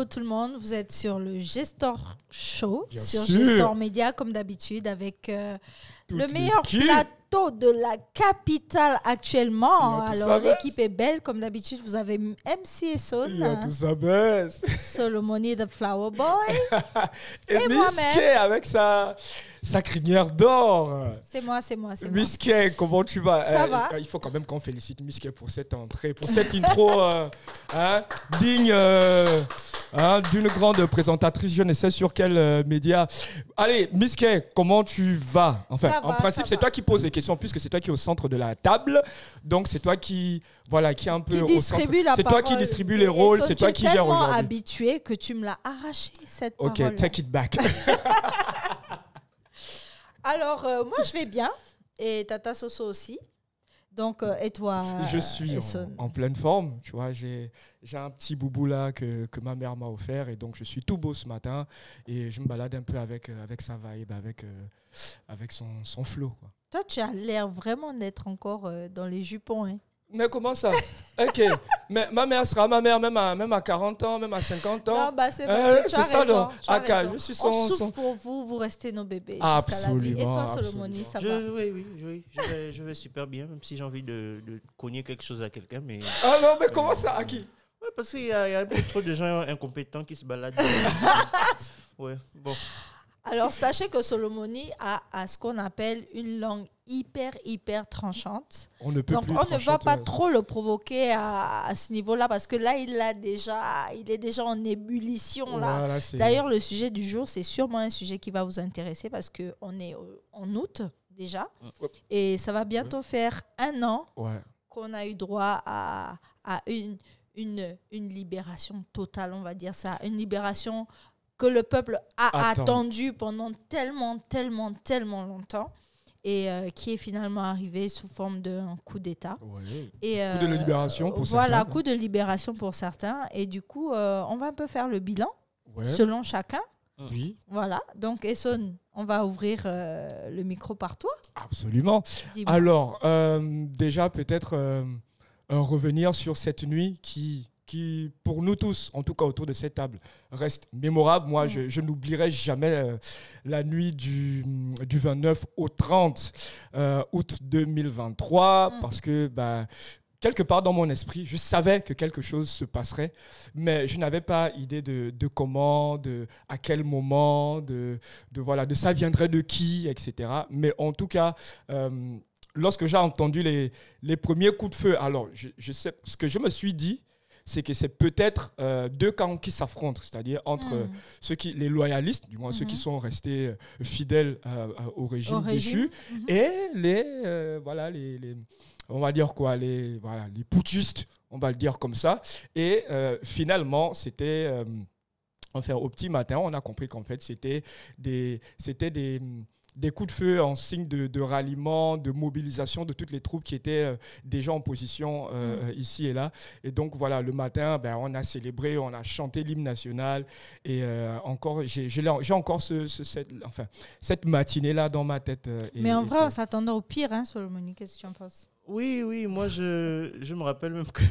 Allô tout le monde, vous êtes sur le Gestor Show, Bien sur sûr. Gestor Média comme d'habitude avec le meilleur l'équipe. plateau de la capitale actuellement. Il y a tout Alors ça, l'équipe est belle comme d'habitude, vous avez MC et Son, Il y a tout ça baisse. Solomoni the Flower Boy, Et Et moi-même. Miskey avec sa crinière d'or. c'est moi. Miskey, comment tu vas? Ça va. Il faut quand même qu'on félicite Miskey pour cette entrée, pour cette intro digne d'une grande présentatrice. Je ne sais sur quel média. Allez, Miskey, comment tu vas? Enfin, Ça en va, principe, ça c'est va. toi qui poses les questions puisque c'est toi qui es au centre de la table. Donc, c'est toi qui est un peu Qui au centre. distribue la C'est toi qui parole. distribue les Et rôles, Son, c'est toi tu qui es gère tellement aujourd'hui. habitué que tu me l'as arraché cette Ok, parole. take it back. Alors, moi, je vais bien. Et Tata Soso aussi. Donc, et toi, Je suis Esson? en pleine forme, tu vois, j'ai un petit boubou là que ma mère m'a offert et donc je suis tout beau ce matin et je me balade un peu avec sa vibe, avec son flow, quoi. Toi, tu as l'air vraiment d'être encore dans les jupons. Hein. Mais comment ça? Ok, mais ma mère sera ma mère même à 40 ans, même à 50 ans. Non, bah, c'est tu c'est as ça, raison. non. Tu as Aka, raison. je suis On souffre son... pour vous, vous restez nos bébés. jusqu'à la vie. Absolument, Et toi, Solomoni, absolument. ça va? Oui, je vais super bien, même si j'ai envie de cogner quelque chose à quelqu'un. Mais Ah non, mais comment ça, à qui? ouais, parce qu'il y a un peu trop de gens incompétents qui se baladent. Ouais, bon. Alors, sachez que Solomoni a ce qu'on appelle une langue hyper tranchante. On ne peut Donc, plus on ne va tranchante, pas trop le provoquer à ce niveau-là parce que là, il est déjà en ébullition. Là. Voilà, c'est... D'ailleurs, le sujet du jour, c'est sûrement un sujet qui va vous intéresser parce qu'on est en août déjà et ça va bientôt faire 1 an Ouais. qu'on a eu droit à une libération totale, on va dire ça. Une libération que le peuple a attendu pendant tellement longtemps et qui est finalement arrivé sous forme d'un coup d'État. Ouais. Et, Coup de libération pour voilà, certains. coup de libération pour certains. Et du coup, on va un peu faire le bilan Ouais. selon chacun. Oui, Voilà. Donc, Esson, on va ouvrir le micro par toi. absolument. Dis-moi. Alors, déjà peut-être revenir sur cette nuit qui, pour nous tous, en tout cas autour de cette table, reste mémorable. Moi, je n'oublierai jamais la nuit du 29 au 30 août 2023 parce que, quelque part dans mon esprit, je savais que quelque chose se passerait, mais je n'avais pas idée de comment, à quel moment, de ça viendrait de qui, etc. Mais en tout cas, lorsque j'ai entendu les premiers coups de feu, alors je sais, ce que je me suis dit, c'est que c'est peut-être 2 camps qui s'affrontent, c'est-à-dire entre les loyalistes, du moins ceux qui sont restés fidèles au régime déchu, et les on va dire quoi, les putschistes, on va le dire comme ça. Et finalement, c'était, au petit matin, on a compris qu'en fait, c'était des coups de feu en signe de ralliement, de mobilisation de toutes les troupes qui étaient déjà en position ici et là. Et donc voilà, le matin, on a célébré, on a chanté l'hymne national. Et encore, j'ai encore cette matinée-là dans ma tête. Mais en vrai, on s'attendait au pire, hein, Solomoni. Qu'est-ce que tu en penses? Oui, moi je me rappelle même que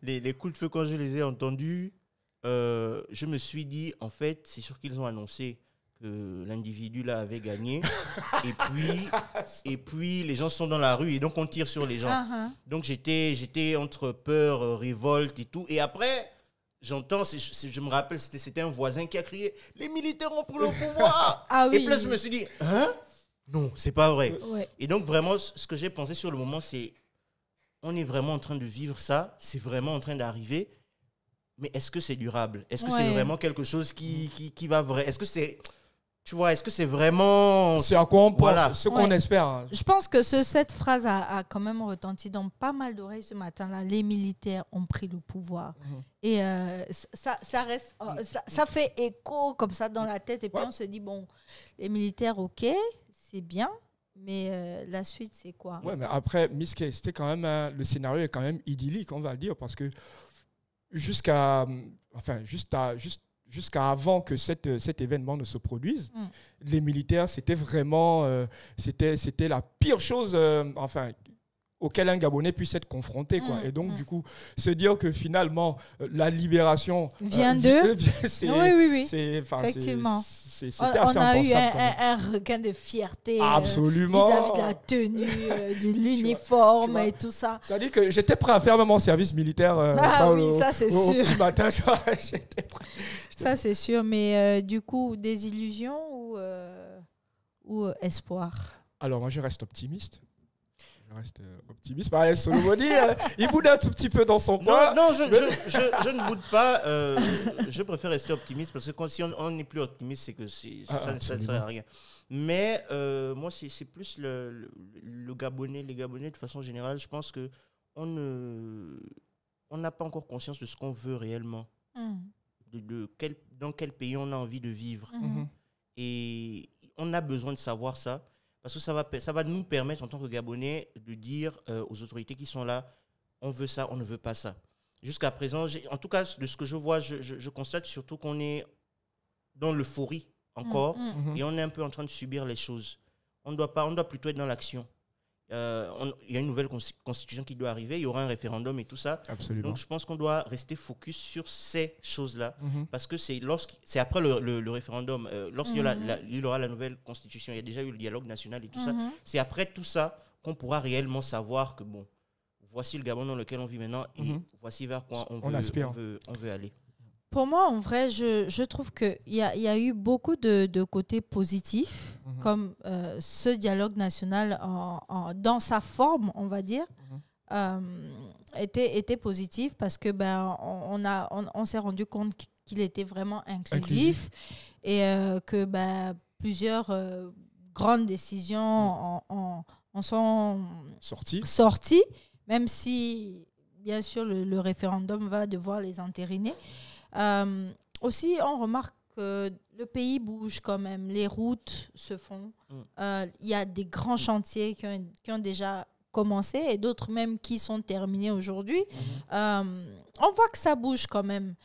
les coups de feu, quand je les ai entendus, je me suis dit, en fait, c'est sûr qu'ils ont annoncé que l'individu là avait gagné et puis les gens sont dans la rue et donc on tire sur les gens. Donc j'étais entre peur, révolte et tout, et après j'entends, je me rappelle, c'était un voisin qui a crié « Les militaires ont pris le pouvoir !» Et puis là je me suis dit « Hein ? Non, c'est pas vrai. » Et donc vraiment ce que j'ai pensé sur le moment, c'est on est vraiment en train de vivre ça, c'est vraiment en train d'arriver, mais est-ce que c'est durable? Est-ce que c'est vraiment quelque chose qui va vrai? Est-ce que c'est... Tu vois, est-ce que c'est vraiment... C'est à quoi on pense, ce qu'on espère. Hein. Je pense que cette phrase a quand même retenti dans pas mal d'oreilles ce matin-là. Les militaires ont pris le pouvoir. Et ça reste, ça fait écho comme ça dans la tête. Et puis on se dit, bon, les militaires, ok, c'est bien, mais la suite, c'est quoi? Ouais, mais après, Miskey, c'était quand même... le scénario est quand même idyllique, on va le dire, parce que jusqu'à avant que cet événement ne se produise, les militaires, c'était vraiment c'était la pire chose auquel un Gabonais puisse être confronté, quoi. Et donc, du coup, se dire que finalement, la libération vient d'eux. Oui. Effectivement. On a eu un regain de fierté vis-à-vis de la tenue, de l'uniforme et tout ça. Ça dit que j'étais prêt à faire même mon service militaire ça c'est sûr. Au petit matin. J'étais prêt. Ça c'est sûr, mais du coup, désillusion ou espoir? Alors moi, je reste optimiste. Pareil, Solomoni, il boude un tout petit peu dans son coin. Non, je ne boude pas. Je préfère rester optimiste parce que si on n'est plus optimiste, c'est que ça ne sert à rien. Mais moi, c'est plus le Gabonais, les Gabonais de façon générale. Je pense que on n'a pas encore conscience de ce qu'on veut réellement, dans quel pays on a envie de vivre. Et on a besoin de savoir ça. Parce que ça va nous permettre, en tant que Gabonais, de dire aux autorités qui sont là, on veut ça, on ne veut pas ça. Jusqu'à présent, en tout cas, de ce que je vois, je constate surtout qu'on est dans l'euphorie encore et on est un peu en train de subir les choses. On doit plutôt être dans l'action. Il y a une nouvelle constitution qui doit arriver, il y aura un référendum et tout ça. Absolument. Donc, je pense qu'on doit rester focus sur ces choses-là. Parce que c'est après le référendum, lorsqu'il y aura la nouvelle constitution, il y a déjà eu le dialogue national et tout ça. C'est après tout ça qu'on pourra réellement savoir que, bon, voici le Gabon dans lequel on vit maintenant et voici vers quoi on veut aller. Pour moi, en vrai, je trouve qu'il y a eu beaucoup de côtés positifs, comme ce dialogue national dans sa forme, on va dire, était positif parce que on s'est rendu compte qu'il était vraiment inclusif. Et que plusieurs grandes décisions en sont sorties, même si, bien sûr, le référendum va devoir les entériner. Aussi, on remarque que le pays bouge quand même, les routes se font. Il y a des grands chantiers qui ont déjà commencé et d'autres même qui sont terminés aujourd'hui. On voit que ça bouge quand même.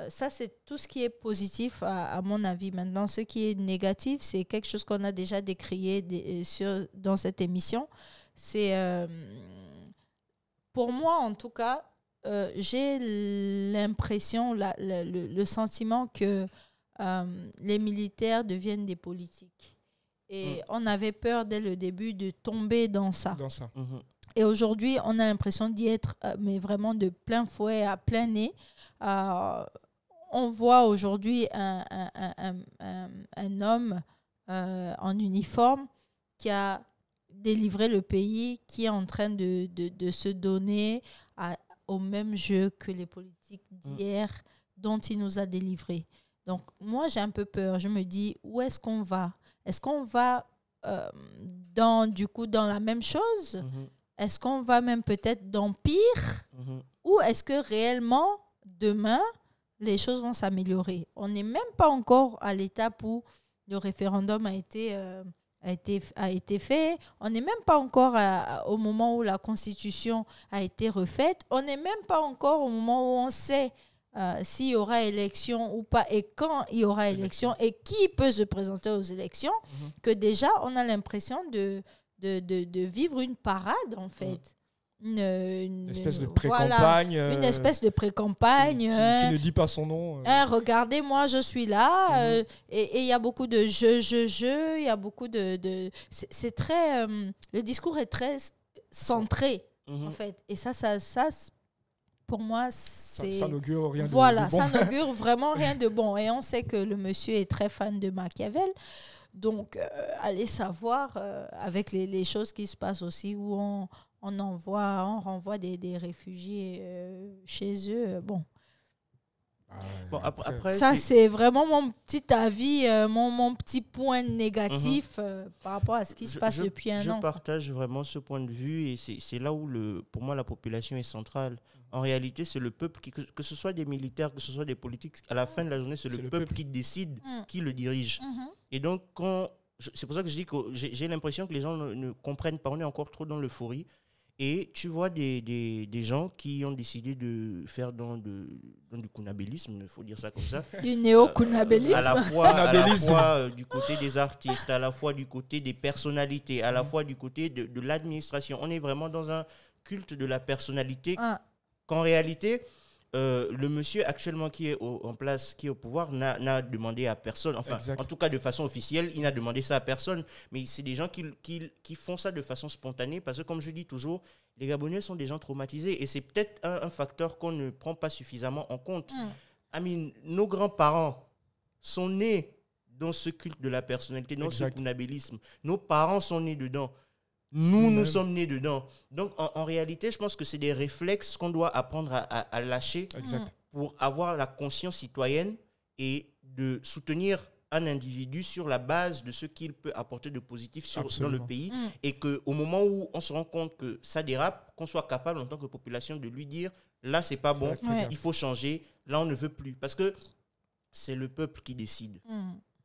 Ça, c'est tout ce qui est positif à mon avis. Maintenant, ce qui est négatif, c'est quelque chose qu'on a déjà décrié dans cette émission. C'est, pour moi en tout cas, j'ai l'impression, le sentiment que les militaires deviennent des politiques. Et on avait peur dès le début de tomber dans ça. Et aujourd'hui, on a l'impression d'y être, mais vraiment de plein fouet, à plein nez. On voit aujourd'hui un homme en uniforme qui a délivré le pays, qui est en train de se donner au même jeu que les politiques d'hier dont il nous a délivrés. Donc, moi, j'ai un peu peur. Je me dis, où est-ce qu'on va? Est-ce qu'on va dans la même chose? Est-ce qu'on va même peut-être dans pire? Ou est-ce que réellement, demain, les choses vont s'améliorer? On n'est même pas encore à l'étape où le référendum a été fait. On n'est même pas encore au moment où la Constitution a été refaite. On n'est même pas encore au moment où on sait s'il y aura élection ou pas et quand il y aura élection et qui peut se présenter aux élections, que déjà on a l'impression de vivre une parade en fait. Une espèce de pré-campagne. Une espèce de pré-campagne. Qui ne dit pas son nom. Regardez, moi, je suis là. Et il y a beaucoup de je. Il y a beaucoup de c'est très... le discours est très centré, en fait. Et ça pour moi, c'est... Ça n'augure rien de bon. Voilà, ça n'augure vraiment rien de bon. Et on sait que le monsieur est très fan de Machiavel. Donc, allez savoir, avec les choses qui se passent aussi, où on renvoie des réfugiés chez eux. Bon, après, ça, c'est vraiment mon petit avis, mon petit point négatif par rapport à ce qui se passe depuis un an. Je partage vraiment ce point de vue et c'est là où, pour moi, la population est centrale. En réalité, c'est le peuple, que ce soit des militaires, que ce soit des politiques, à la fin de la journée, c'est le peuple qui décide qui le dirige. Et donc, c'est pour ça que je dis que j'ai l'impression que les gens ne comprennent pas. On est encore trop dans l'euphorie. Et tu vois des gens qui ont décidé de faire dans du kunabélisme, il faut dire ça comme ça. Du néo-kunabélisme. À la fois du côté des artistes, à la fois du côté des personnalités, à la fois du côté de l'administration. On est vraiment dans culte de la personnalité, Ah, qu'en réalité, le monsieur actuellement qui est en place, qui est au pouvoir, n'a demandé à personne, enfin, Exact. en tout cas de façon officielle, il n'a demandé ça à personne, mais c'est des gens qui font ça de façon spontanée, parce que comme je dis toujours, les Gabonais sont des gens traumatisés, et c'est peut-être un facteur qu'on ne prend pas suffisamment en compte. Nos grands-parents sont nés dans ce culte de la personnalité, dans Exact. ce pounabélisme. Nos parents sont nés dedans. Nous Nous-mêmes. sommes nés dedans. Donc, en réalité, je pense que c'est des réflexes qu'on doit apprendre à lâcher Exact. pour avoir la conscience citoyenne et de soutenir un individu sur la base de ce qu'il peut apporter de positif dans le Absolument. pays. Et qu'au moment où on se rend compte que ça dérape, qu'on soit capable en tant que population de lui dire, là, c'est pas bon, Ouais. il faut changer, là, on ne veut plus. Parce que c'est le peuple qui décide.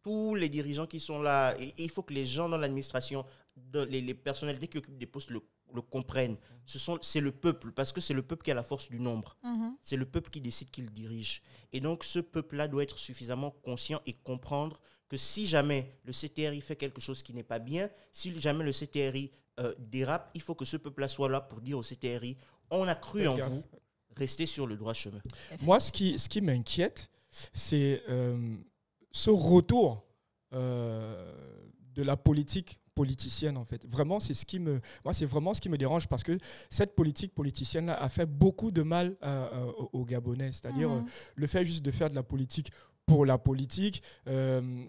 Tous les dirigeants qui sont là, et il faut que les gens dans l'administration, les personnalités qui occupent des postes le comprennent. C'est le peuple, parce que c'est le peuple qui a la force du nombre. C'est le peuple qui décide qu'il dirige. Et donc, ce peuple-là doit être suffisamment conscient et comprendre que si jamais le CTRI fait quelque chose qui n'est pas bien, si jamais le CTRI dérape, il faut que ce peuple-là soit là pour dire au CTRI, on a cru en vous, restez sur le droit chemin. Moi, ce qui m'inquiète, c'est ce retour de la politique politicienne, en fait. Vraiment, c'est vraiment ce qui me dérange, parce que cette politique politicienne a fait beaucoup de mal aux Gabonais. C'est-à-dire le fait juste de faire de la politique pour la politique,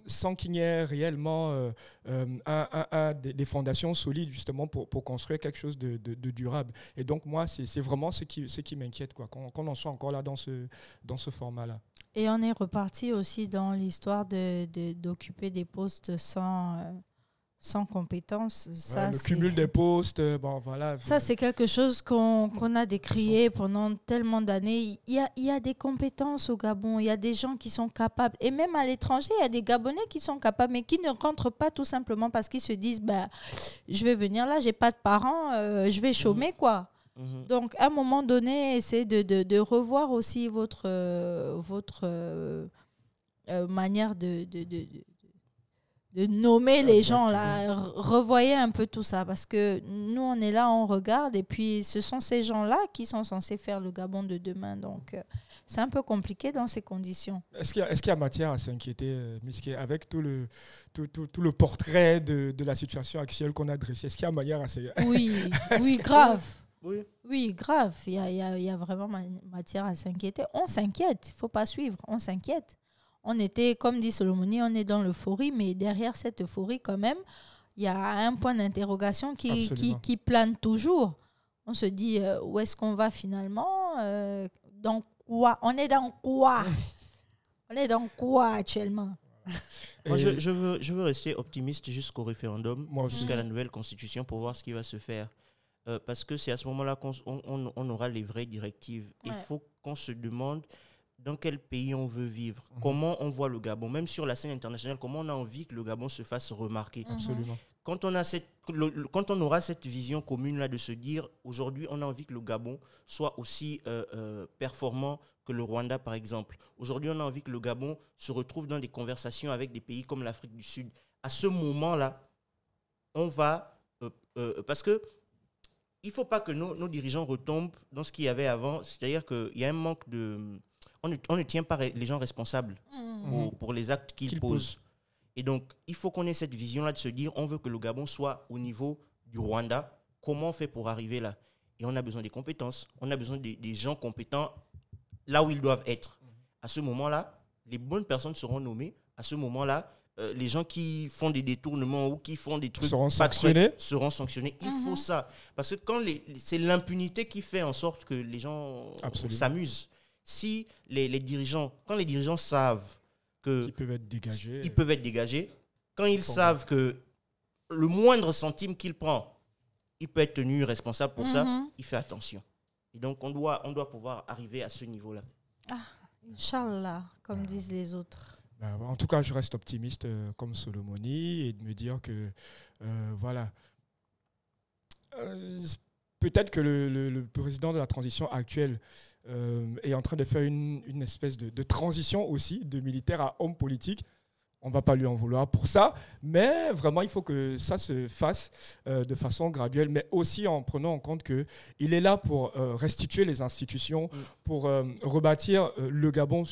sans qu'il y ait réellement des fondations solides, justement, pour construire quelque chose de durable. Et donc, moi, c'est vraiment ce qui m'inquiète, quoi, qu'on en soit encore là dans ce format-là. Et on est reparti aussi dans l'histoire d'occuper des postes sans compétences. Ça, Le cumul des postes, bon, voilà. Ça, c'est quelque chose qu'on a décrié pendant tellement d'années. Il y a des compétences au Gabon, il y a des gens qui sont capables. Et même à l'étranger, il y a des Gabonais qui sont capables, mais qui ne rentrent pas tout simplement parce qu'ils se disent, je vais venir là, j'ai pas de parents, je vais chômer, quoi. Donc, à un moment donné, essayez de revoir aussi votre manière de nommer les gens, là. Revoyez un peu tout ça, parce que nous, on est là, on regarde, et puis ce sont ces gens-là qui sont censés faire le Gabon de demain. Donc, c'est un peu compliqué dans ces conditions. Est-ce qu'il y a matière à s'inquiéter, Miské, avec tout le portrait de la situation actuelle qu'on a dressé? Est-ce qu'il y a matière à s'inquiéter? Oui, grave. Oui, Grave. Il y a vraiment matière à s'inquiéter. On s'inquiète, il ne faut pas suivre, on s'inquiète. On était, comme dit Solomoni, on est dans l'euphorie, mais derrière cette euphorie, quand même, il y a un point d'interrogation qui plane toujours. On se dit, où est-ce qu'on va finalement? Dans quoi? On est dans quoi? On est dans quoi actuellement? Moi, je veux rester optimiste jusqu'au référendum, Moi aussi. jusqu'à la nouvelle constitution, pour voir ce qui va se faire. Parce que c'est à ce moment-là qu'on aura les vraies directives. Ouais. Il faut qu'on se demande dans quel pays on veut vivre, comment on voit le Gabon, même sur la scène internationale, comment on a envie que le Gabon se fasse remarquer. Absolument. Quand on aura cette vision commune-là de se dire, aujourd'hui, on a envie que le Gabon soit aussi performant que le Rwanda, par exemple. Aujourd'hui, on a envie que le Gabon se retrouve dans des conversations avec des pays comme l'Afrique du Sud. À ce moment-là, on va... parce que il ne faut pas que nos dirigeants retombent dans ce qu'il y avait avant. C'est-à-dire qu'il y a un manque de... On ne tient pas les gens responsables pour les actes qu'ils posent. Et donc, il faut qu'on ait cette vision-là de se dire, on veut que le Gabon soit au niveau du Rwanda. Comment on fait pour arriver là? Et on a besoin des compétences. On a besoin des gens compétents là où ils doivent être. À ce moment-là, les bonnes personnes seront nommées. À ce moment-là, les gens qui font des détournements ou qui font des trucs seront sanctionnés. Il faut ça. Parce que c'est l'impunité qui fait en sorte que les gens s'amusent. Si les dirigeants, quand les dirigeants savent qu'ils peuvent être dégagés, quand ils savent que le moindre centime qu'il prend, il peut être tenu responsable pour ça, il fait attention. Et donc, on doit pouvoir arriver à ce niveau-là. Inch'Allah, comme disent les autres. En tout cas, je reste optimiste comme Solomoni et de me dire que, voilà, peut-être que le président de la transition actuelle est en train de faire une espèce de transition aussi, de militaire à homme politique, on ne va pas lui en vouloir pour ça, mais vraiment, il faut que ça se fasse de façon graduelle, mais aussi en prenant en compte qu'il est là pour restituer les institutions, pour rebâtir le Gabon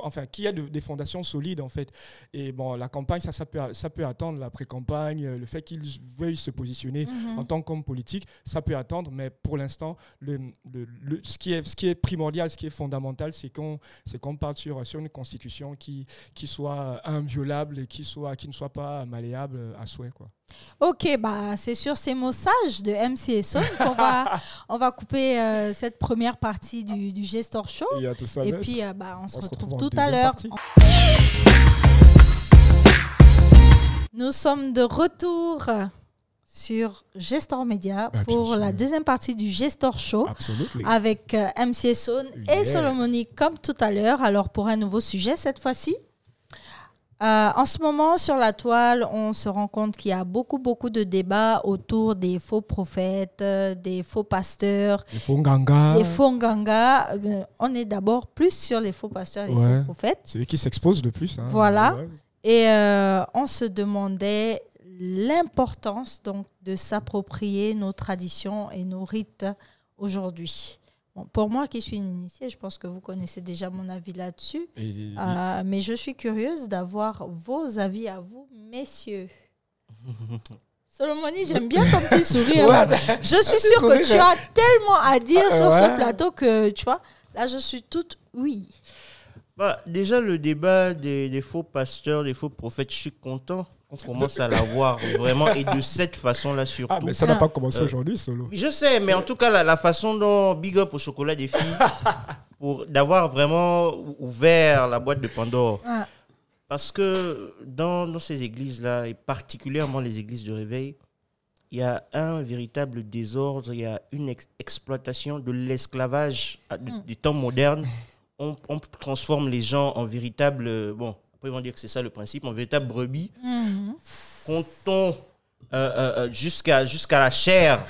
enfin, qui a des fondations solides, en fait. Et bon, la campagne, ça peut attendre, la pré-campagne, le fait qu'il veuille se positionner en tant qu'homme politique, ça peut attendre, mais pour l'instant, ce qui est primordial, ce qui est fondamental, c'est qu'on parte sur une constitution qui soit inviolable et qui ne soit pas malléable à souhait, quoi. Ok, bah, c'est sur ces mots sages de MC Esson qu'on va couper cette première partie du Gestor Show. Et puis, on se retrouve tout à l'heure. Nous sommes de retour sur Gestor Media pour la deuxième partie du Gestor Show. Absolutely. Avec MC Esson et Solomoni comme tout à l'heure. Alors, pour un nouveau sujet cette fois-ci. En ce moment, sur la toile, on se rend compte qu'il y a beaucoup de débats autour des faux prophètes, des faux pasteurs, des faux ngangas. On est d'abord plus sur les faux pasteurs et les faux prophètes. C'est eux qui s'exposent le plus. Hein. Voilà. Ouais. Et on se demandait l'importance donc de s'approprier nos traditions et nos rites aujourd'hui. Bon, pour moi qui suis une initiée, je pense que vous connaissez déjà mon avis là-dessus. Mais je suis curieuse d'avoir vos avis à vous, messieurs. Solomoni, j'aime bien ton petit sourire. Ouais, je suis sûre que tu as tellement à dire sur ce plateau que, tu vois, là, je suis toute oui. Bah, déjà, le débat des faux pasteurs, des faux prophètes, je suis content qu'on commence à l'avoir vraiment et de cette façon-là surtout. Ah, mais ça n'a pas commencé aujourd'hui, Solo. Je sais, mais en tout cas, la façon dont Big Up au chocolat des filles, d'avoir vraiment ouvert la boîte de Pandore. Parce que dans ces églises-là, et particulièrement les églises de réveil, il y a un véritable désordre, il y a une exploitation de l'esclavage du temps moderne. On transforme les gens en véritables... Après, ils vont dire que c'est ça le principe, en véritable brebis. Comptons jusqu'à la chair,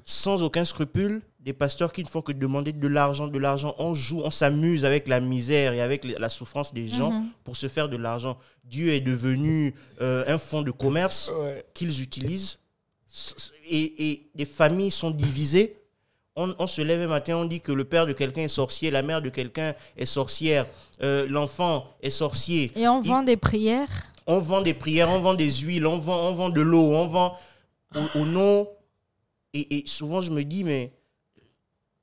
sans aucun scrupule, des pasteurs qui ne font que demander de l'argent. On joue, on s'amuse avec la misère et avec la souffrance des gens pour se faire de l'argent. Dieu est devenu un fonds de commerce qu'ils utilisent. Et les familles sont divisées. On se lève un matin, on dit que le père de quelqu'un est sorcier, la mère de quelqu'un est sorcière, l'enfant est sorcier. Et on vend des prières. On vend des prières, on vend des huiles, on vend de l'eau, on vend au nom. Et souvent, je me dis, mais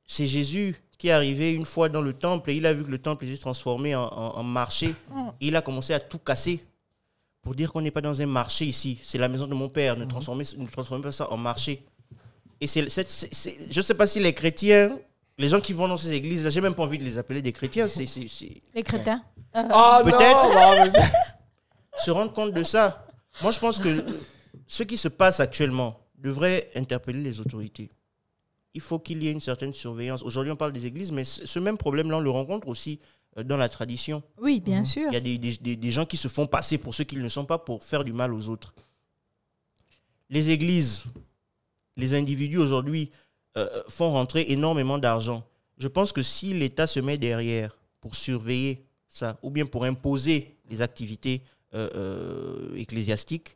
c'est Jésus qui est arrivé une fois dans le temple et il a vu que le temple était transformé en marché. Et il a commencé à tout casser pour dire qu'on n'est pas dans un marché ici. C'est la maison de mon père, ne transformez pas ça en marché. Et je ne sais pas si les chrétiens, les gens qui vont dans ces églises-là, je n'ai même pas envie de les appeler des chrétiens. Les crétins. Peut-être se rendre compte de ça. Moi, je pense que ce qui se passe actuellement devrait interpeller les autorités. Il faut qu'il y ait une certaine surveillance. Aujourd'hui, on parle des églises, mais ce même problème-là, on le rencontre aussi dans la tradition. Oui, bien sûr. Il y a des gens qui se font passer pour ceux qu'ils ne sont pas pour faire du mal aux autres. Les églises... Les individus aujourd'hui font rentrer énormément d'argent. Je pense que si l'État se met derrière pour surveiller ça, ou bien pour imposer les activités ecclésiastiques,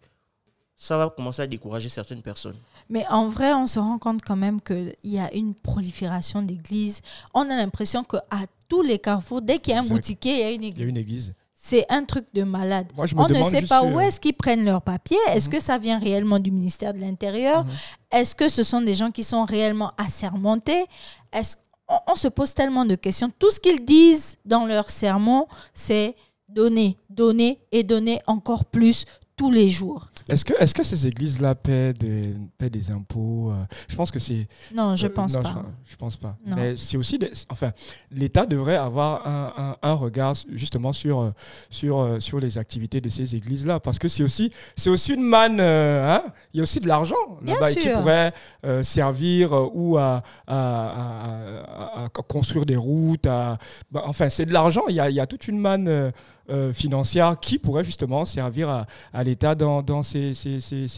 ça va commencer à décourager certaines personnes. Mais en vrai, on se rend compte quand même qu'il y a une prolifération d'églises. On a l'impression qu'à tous les carrefours, dès qu'il y a un boutiquier, il y a une église. Il y a une église. C'est un truc de malade. Moi, on ne sait pas où est-ce qu'ils prennent leurs papiers. Est-ce que ça vient réellement du ministère de l'Intérieur? Est-ce que ce sont des gens qui sont réellement assermentés? On se pose tellement de questions. Tout ce qu'ils disent dans leurs sermons, c'est donner, donner et donner encore plus tous les jours. Est-ce que ces églises-là paient des impôts? Je pense que c'est... Non, je pense pas. Je pense pas. Non. Mais c'est aussi... l'État devrait avoir un regard justement sur les activités de ces églises-là. Parce que c'est aussi une manne... Il y a aussi de l'argent là-bas qui pourrait servir ou à construire des routes. C'est de l'argent. Il y a toute une manne... financière qui pourrait justement servir à l'État dans ses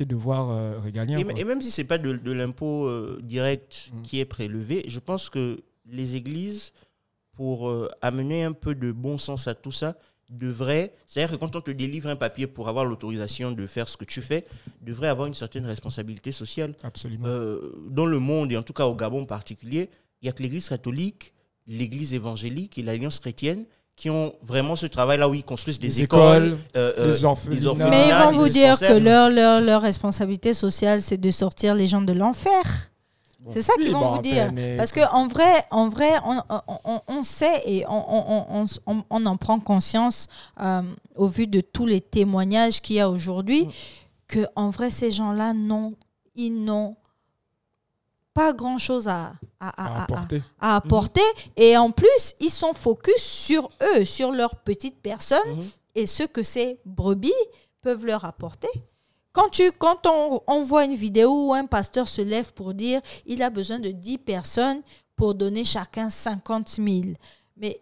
devoirs régaliens. Et même si ce n'est pas de l'impôt direct qui est prélevé, je pense que les églises, pour amener un peu de bon sens à tout ça, devrait, c'est-à-dire que quand on te délivre un papier pour avoir l'autorisation de faire ce que tu fais, devrait avoir une certaine responsabilité sociale. Absolument. Dans le monde, et en tout cas au Gabon en particulier, il n'y a que l'Église catholique, l'Église évangélique et l'Alliance chrétienne qui ont vraiment ce travail-là où ils construisent des écoles, des orphelinats. Mais ils vont vous dire que leur responsabilité sociale, c'est de sortir les gens de l'enfer. Bon. C'est ça qu'ils vont vous dire. Parce qu'en vrai, on sait et on en prend conscience au vu de tous les témoignages qu'il y a aujourd'hui qu'en vrai, ces gens-là, ils n'ont pas grand-chose à apporter. Et en plus, ils sont focus sur eux, sur leurs petites personnes et ce que ces brebis peuvent leur apporter. Quand on voit une vidéo où un pasteur se lève pour dire il a besoin de 10 personnes pour donner chacun 50 000. Mais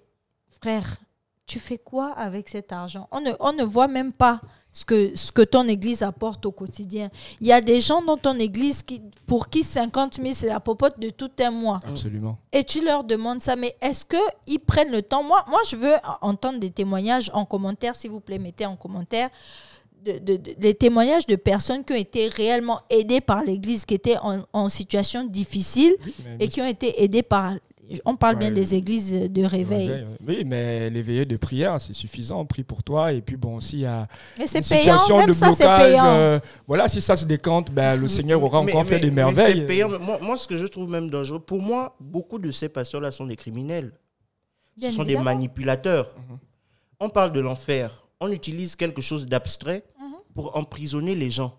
frère, tu fais quoi avec cet argent? On ne voit même pas ce que ton église apporte au quotidien. Il y a des gens dans ton église pour qui 50 000, c'est la popote de tout un mois. Absolument. Et tu leur demandes ça, mais est-ce qu'ils prennent le temps? Moi, je veux entendre des témoignages en commentaire, s'il vous plaît, mettez en commentaire des témoignages de personnes qui ont été réellement aidées par l'église, qui étaient en situation difficile et qui ont été aidées par... On parle bien des églises de réveil. Oui, mais les veillées de prière, c'est suffisant. On prie pour toi. Et puis, bon, s'il y a une situation de blocage, voilà, si ça se décante, le Seigneur aura encore fait des merveilles. Moi, ce que je trouve même dangereux, pour moi, beaucoup de ces pasteurs-là sont des criminels. Ce sont des manipulateurs. On parle de l'enfer. On utilise quelque chose d'abstrait pour emprisonner les gens,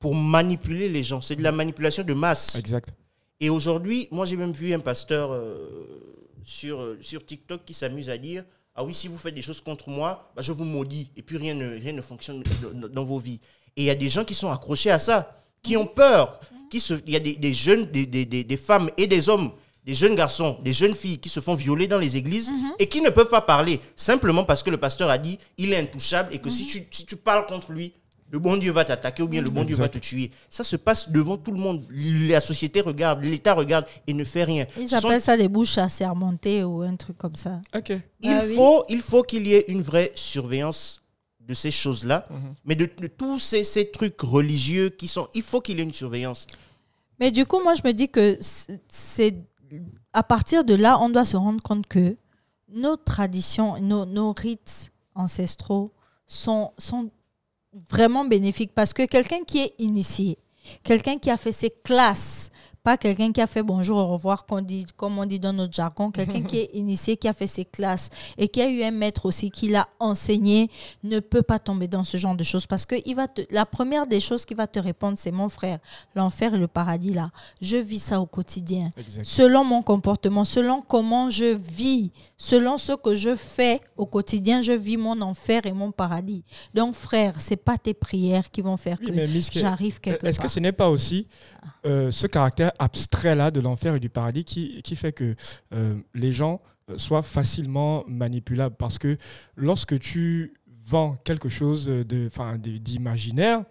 pour manipuler les gens. C'est de la manipulation de masse. Exact. Et aujourd'hui, moi, j'ai même vu un pasteur sur TikTok qui s'amuse à dire « Ah oui, si vous faites des choses contre moi, je vous maudis. » Et puis, rien ne fonctionne dans vos vies. Et il y a des gens qui sont accrochés à ça, qui ont peur. Il y a des jeunes, des femmes et des hommes, des jeunes garçons, des jeunes filles qui se font violer dans les églises et qui ne peuvent pas parler, simplement parce que le pasteur a dit il est intouchable et que si tu parles contre lui, le bon Dieu va t'attaquer ou bien le bon Dieu va te tuer. Ça se passe devant tout le monde. La société regarde, l'État regarde et ne fait rien. Ils appellent ça des bouches assermentées ou un truc comme ça. Ok. Il faut qu'il y ait une vraie surveillance de ces choses-là, mais de tous ces trucs religieux qui sont... Il faut qu'il y ait une surveillance. Mais du coup, moi, je me dis que c'est à partir de là, on doit se rendre compte que nos traditions, nos rites ancestraux sont vraiment bénéfiques parce que quelqu'un qui est initié, quelqu'un qui a fait ses classes, pas quelqu'un qui a fait bonjour, au revoir, comme on dit dans notre jargon, quelqu'un qui est initié, qui a fait ses classes et qui a eu un maître aussi qui l'a enseigné, ne peut pas tomber dans ce genre de choses parce que la première des choses qu'il va te répondre, c'est mon frère, l'enfer et le paradis là. Je vis ça au quotidien. Exactement. Selon mon comportement, selon comment je vis, selon ce que je fais au quotidien, je vis mon enfer et mon paradis. Donc frère, c'est pas tes prières qui vont faire que j'arrive quelque part. Est-ce que ce n'est pas aussi ce caractère abstrait là de l'enfer et du paradis qui fait que les gens soient facilement manipulables? Parce que lorsque tu vends quelque chose d'imaginaire,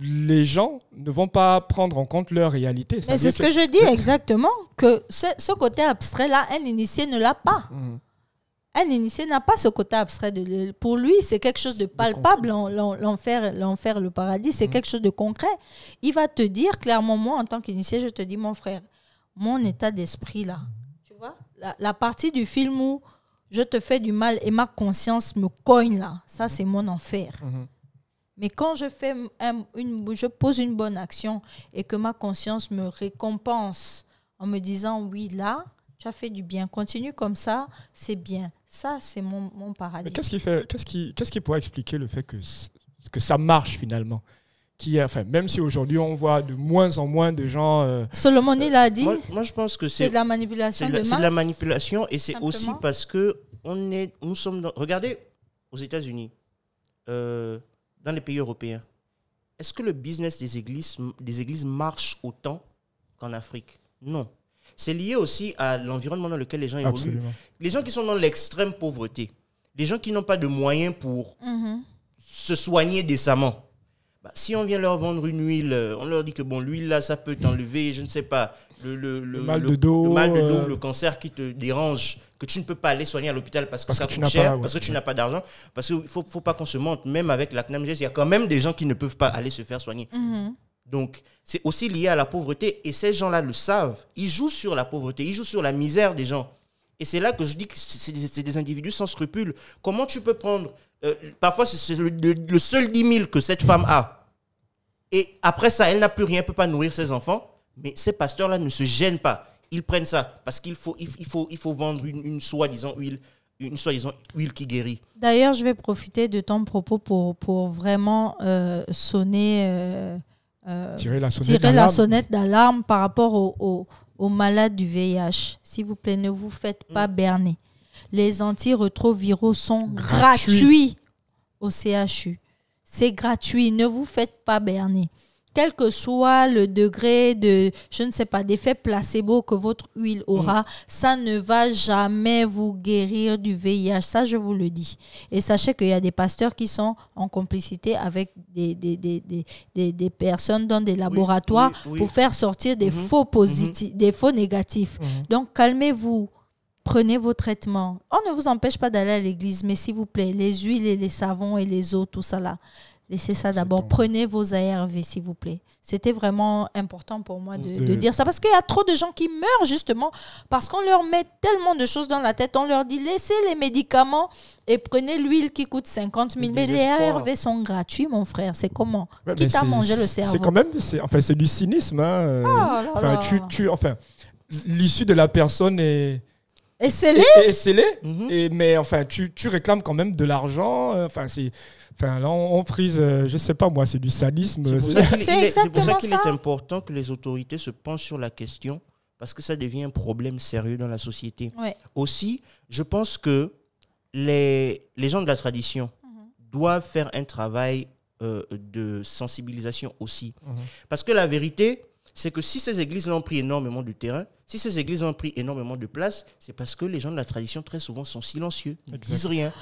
les gens ne vont pas prendre en compte leur réalité. Mais c'est ce que je dis exactement, que ce côté abstrait là, un initié ne l'a pas. Un initié n'a pas ce côté abstrait. Pour lui, c'est quelque chose de palpable, l'enfer, le paradis, c'est quelque chose de concret. Il va te dire clairement, moi, en tant qu'initié, je te dis, mon frère, mon état d'esprit, là, tu vois, la partie du film où je te fais du mal et ma conscience me cogne, là, ça, c'est mon enfer. Mais quand je pose une bonne action et que ma conscience me récompense en me disant, oui, là, tu as fait du bien, continue comme ça, c'est bien. Ça, c'est mon paradis. Mais qu'est-ce qui pourrait expliquer le fait que ça marche finalement? Même si aujourd'hui on voit de moins en moins de gens... Solomon, il a dit, moi, je pense que c'est de la manipulation de masse. C'est de la manipulation et c'est aussi parce que nous sommes... Regardez, aux États-Unis, dans les pays européens, est-ce que le business des églises marche autant qu'en Afrique? Non. C'est lié aussi à l'environnement dans lequel les gens évoluent. Absolument. Les gens qui sont dans l'extrême pauvreté, les gens qui n'ont pas de moyens pour se soigner décemment, Bah, si on vient leur vendre une huile, on leur dit que bon, l'huile là, ça peut t'enlever, je ne sais pas, le mal de dos, le cancer qui te dérange, que tu ne peux pas aller soigner à l'hôpital parce que ça coûte cher, parce que tu n'as pas d'argent. Parce qu'il ne faut pas qu'on se mente, même avec la CNAMGS, il y a quand même des gens qui ne peuvent pas aller se faire soigner. Donc, c'est aussi lié à la pauvreté. Et ces gens-là le savent. Ils jouent sur la pauvreté, ils jouent sur la misère des gens. Et c'est là que je dis que c'est des individus sans scrupules. Comment tu peux prendre... parfois, c'est le seul 10 000 que cette femme a. Et après ça, elle n'a plus rien, elle ne peut pas nourrir ses enfants. Mais ces pasteurs-là ne se gênent pas. Ils prennent ça parce qu'il faut vendre une soi-disant huile qui guérit. D'ailleurs, je vais profiter de ton propos pour vraiment sonner... tirer la sonnette d'alarme par rapport aux malades du VIH. S'il vous plaît, ne vous faites pas berner. Les antirétroviraux sont gratuits au CHU. C'est gratuit. Ne vous faites pas berner. Quel que soit le degré de, je ne sais pas, d'effet placebo que votre huile aura, ça ne va jamais vous guérir du VIH. Ça, je vous le dis. Et sachez qu'il y a des pasteurs qui sont en complicité avec des personnes dans des laboratoires pour faire sortir des faux positifs, des faux négatifs. Donc, calmez-vous. Prenez vos traitements. On ne vous empêche pas d'aller à l'église, mais s'il vous plaît, les huiles et les savons et les eaux, tout ça là, laissez ça d'abord. Prenez vos ARV, s'il vous plaît. C'était vraiment important pour moi de dire ça, parce qu'il y a trop de gens qui meurent justement parce qu'on leur met tellement de choses dans la tête. On leur dit, laissez les médicaments et prenez l'huile qui coûte 50 000. Mais les ARV sont gratuits, mon frère. C'est comment? Qui t'a mangé le cerveau? C'est quand même, c'est du cynisme. L'issue de la personne est... Et scellé. Mais enfin, tu réclames quand même de l'argent. Là, on frise, je sais pas moi, c'est du sadisme. C'est pour ça qu'il est important que les autorités se penchent sur la question, parce que ça devient un problème sérieux dans la société. Aussi, je pense que les gens de la tradition doivent faire un travail de sensibilisation aussi. Parce que la vérité, c'est que si ces églises ont pris énormément de terrain, si ces églises ont pris énormément de place, c'est parce que les gens de la tradition, très souvent, sont silencieux, ne disent rien.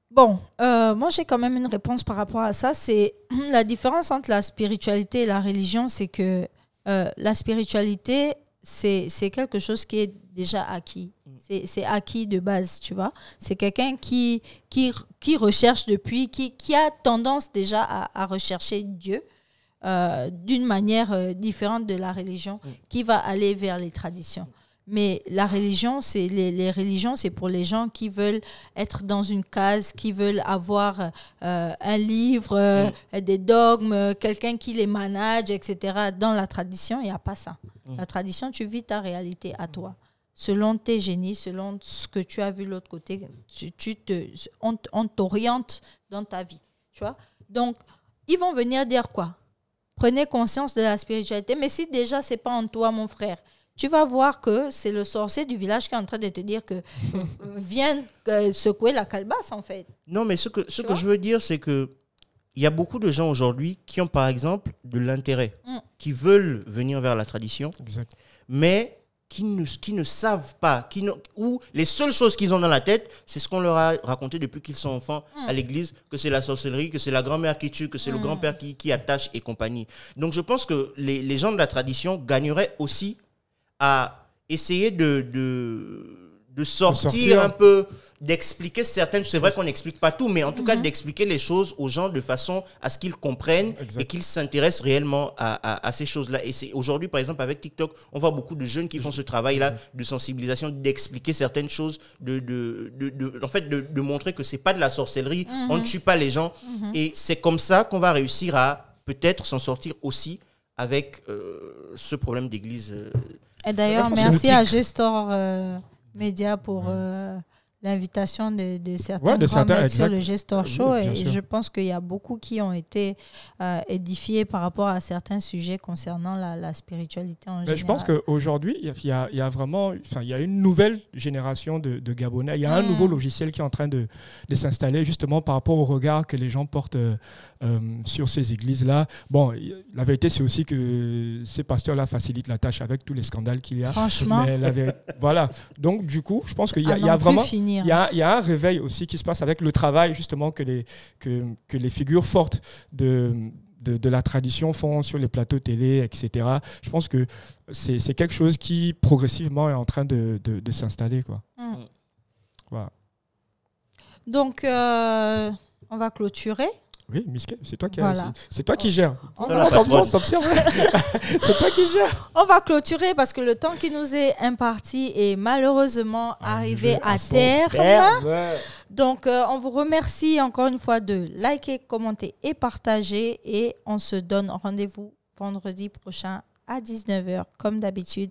Bon, moi, j'ai quand même une réponse par rapport à ça. C'est la différence entre la spiritualité et la religion, c'est que la spiritualité, c'est quelque chose qui est déjà acquis. C'est acquis de base, tu vois. C'est quelqu'un qui recherche depuis, qui a tendance déjà à rechercher Dieu. D'une manière différente de la religion, qui va aller vers les traditions. Mais la religion, c'est les religions, c'est pour les gens qui veulent être dans une case, qui veulent avoir un livre, des dogmes, quelqu'un qui les manage, etc. Dans la tradition, il n'y a pas ça. La tradition, tu vis ta réalité à toi. Selon tes génies, selon ce que tu as vu de l'autre côté, on t'oriente dans ta vie. Tu vois? Donc, ils vont venir dire quoi? Prenez conscience de la spiritualité. Mais si déjà, ce n'est pas en toi, mon frère, tu vas voir que c'est le sorcier du village qui est en train de te dire que viens secouer la calebasse, en fait. Non, mais ce que je veux dire, c'est qu'il y a beaucoup de gens aujourd'hui qui ont, par exemple, de l'intérêt, qui veulent venir vers la tradition, mais qui ne savent pas, ou les seules choses qu'ils ont dans la tête, c'est ce qu'on leur a raconté depuis qu'ils sont enfants à l'église, que c'est la sorcellerie, que c'est la grand-mère qui tue, que c'est le grand-père qui attache et compagnie. Donc je pense que les gens de la tradition gagneraient aussi à essayer de sortir un peu, d'expliquer certaines... C'est vrai qu'on n'explique pas tout, mais en tout cas d'expliquer les choses aux gens de façon à ce qu'ils comprennent et qu'ils s'intéressent réellement à ces choses-là. Et c'est aujourd'hui, par exemple, avec TikTok, on voit beaucoup de jeunes qui font ce travail-là de sensibilisation, d'expliquer certaines choses, de montrer que c'est pas de la sorcellerie, on ne tue pas les gens. Et c'est comme ça qu'on va réussir à peut-être s'en sortir aussi avec ce problème d'église. Et d'ailleurs, merci à Gestor Média pour l'invitation de certains grands maîtres sur le Gestor Show. Et je pense qu'il y a beaucoup qui ont été édifiés par rapport à certains sujets concernant la spiritualité en général. Je pense qu'aujourd'hui, il y a vraiment il y a une nouvelle génération de Gabonais. Il y a un nouveau logiciel qui est en train de s'installer justement par rapport au regard que les gens portent sur ces églises-là. Bon, la vérité, c'est aussi que ces pasteurs-là facilitent la tâche avec tous les scandales qu'il y a. Franchement. Mais voilà. Donc, du coup, je pense qu'il y a vraiment... Il y a un réveil aussi qui se passe avec le travail justement que les figures fortes de de la tradition font sur les plateaux télé, etc. Je pense que c'est quelque chose qui progressivement est en train de s'installer, quoi. Voilà. Donc, on va clôturer. Oui, Miske, c'est toi qui Voilà. c'est toi qui gères. Voilà, Attends, patronne. on s'observe. C'est toi qui gères. On va clôturer parce que le temps qui nous est imparti est malheureusement arrivé à son terme. Donc, on vous remercie encore une fois de liker, commenter et partager. Et on se donne rendez-vous vendredi prochain à 19h, comme d'habitude.